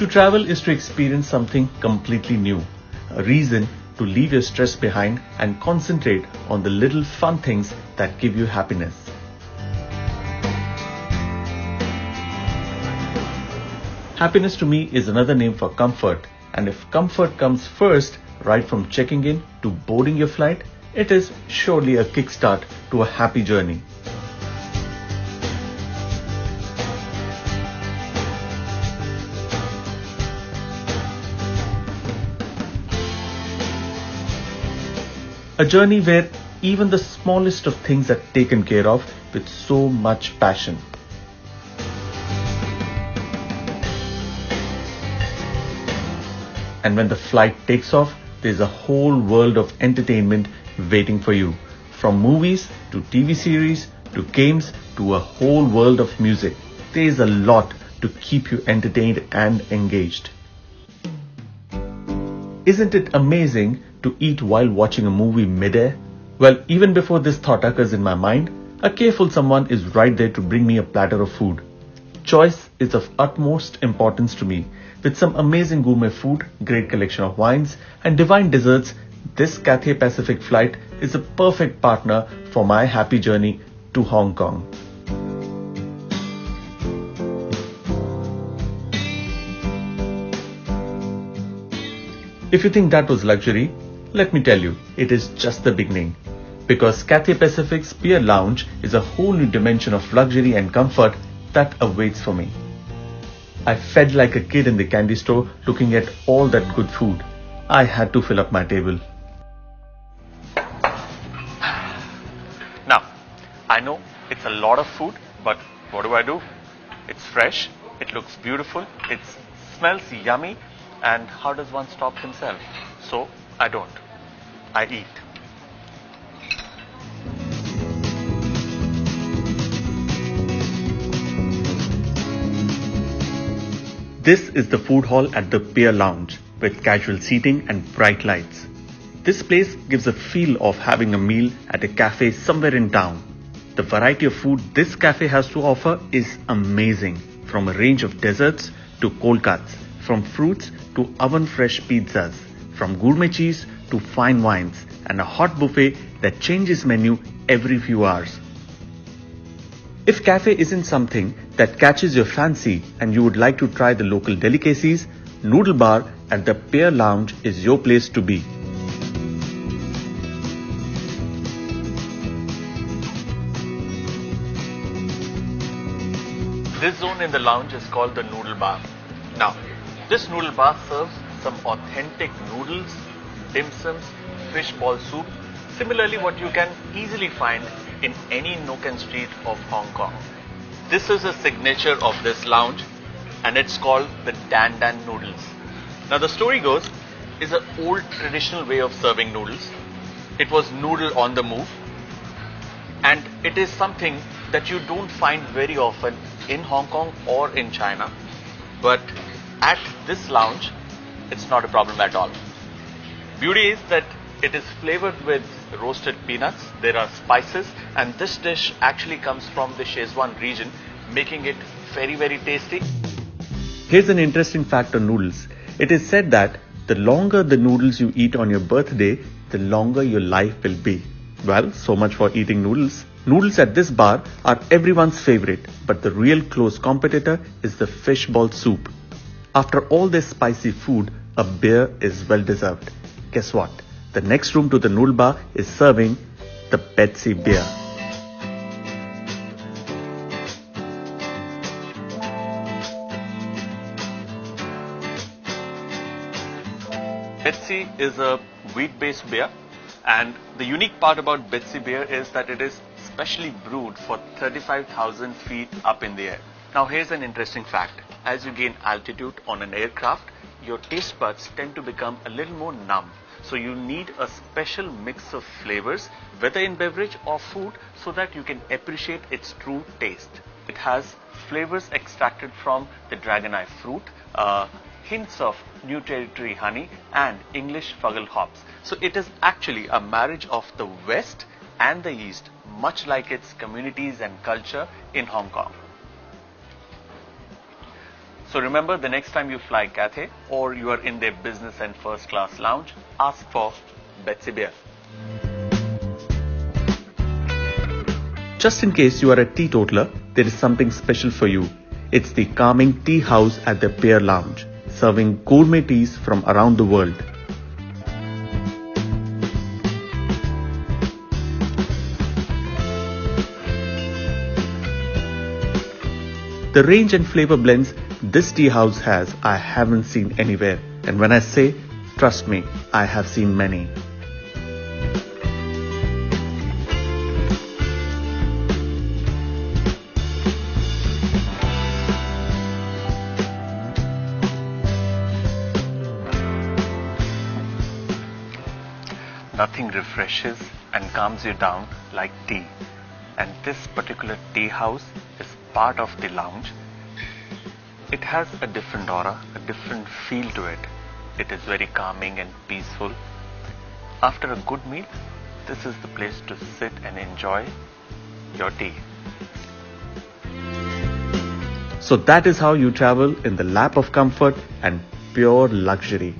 To travel is to experience something completely new, a reason to leave your stress behind and concentrate on the little fun things that give you happiness. Happiness to me is another name for comfort, and if comfort comes first, right from checking in to boarding your flight, it is surely a kickstart to a happy journey. A journey where even the smallest of things are taken care of with so much passion. And when the flight takes off, there's a whole world of entertainment waiting for you. From movies to TV series to games to a whole world of music. There's a lot to keep you entertained and engaged. Isn't it amazing to eat while watching a movie midair? Well, even before this thought occurs in my mind, a careful someone is right there to bring me a platter of food. Choice is of utmost importance to me. With some amazing gourmet food, great collection of wines, and divine desserts, this Cathay Pacific flight is a perfect partner for my happy journey to Hong Kong. If you think that was luxury, let me tell you, it is just the beginning. Because Cathay Pacific's Pier Lounge is a whole new dimension of luxury and comfort that awaits for me. I fed like a kid in the candy store looking at all that good food. I had to fill up my table. Now, I know it's a lot of food, but what do? It's fresh, it looks beautiful, it smells yummy, and how does one stop himself? So, I don't. I eat. This is the food hall at the Pier Lounge with casual seating and bright lights. This place gives a feel of having a meal at a cafe somewhere in town. The variety of food this cafe has to offer is amazing, from a range of desserts to cold cuts, from fruits to oven-fresh pizzas, from gourmet cheese to fine wines, and a hot buffet that changes menu every few hours. If cafe isn't something that catches your fancy and you would like to try the local delicacies, Noodle Bar at the Pier Lounge is your place to be. This zone in the lounge is called the Noodle Bar. Now, this noodle bar serves some authentic noodles, dim sums, fish ball soup, similarly what you can easily find in any nook and street of Hong Kong. This is a signature of this lounge and it's called the Dan Dan noodles. Now the story goes, is an old traditional way of serving noodles. It was noodle on the move and it is something that you don't find very often in Hong Kong or in China. But at this lounge, it's not a problem at all. Beauty is that it is flavored with roasted peanuts, there are spices, and this dish actually comes from the Szechuan region, making it very, very tasty. Here's an interesting fact on noodles. It is said that the longer the noodles you eat on your birthday, the longer your life will be. Well, so much for eating noodles. Noodles at this bar are everyone's favorite, but the real close competitor is the fish ball soup. After all this spicy food, a beer is well deserved. Guess what? The next room to the noodle bar is serving the Betsy beer. Betsy is a wheat-based beer, and the unique part about Betsy beer is that it is specially brewed for 35,000 feet up in the air. Now here's an interesting fact. As you gain altitude on an aircraft, your taste buds tend to become a little more numb. So you need a special mix of flavors, whether in beverage or food, so that you can appreciate its true taste. It has flavors extracted from the dragon eye fruit, hints of New Territory honey and English fuggle hops. So it is actually a marriage of the West and the East, much like its communities and culture in Hong Kong. So remember, the next time you fly Cathay or you are in their business and first class lounge, ask for Betsy Beer. Just in case you are a teetotaler, there is something special for you. It's the calming tea house at the Pier Lounge, serving gourmet teas from around the world. The range and flavor blends this tea house has, I haven't seen anywhere. And when I say, trust me, I have seen many. Nothing refreshes and calms you down like tea. And this particular tea house is part of the lounge. It has a different aura, a different feel to it. It is very calming and peaceful. After a good meal, this is the place to sit and enjoy your tea. So that is how you travel in the lap of comfort and pure luxury.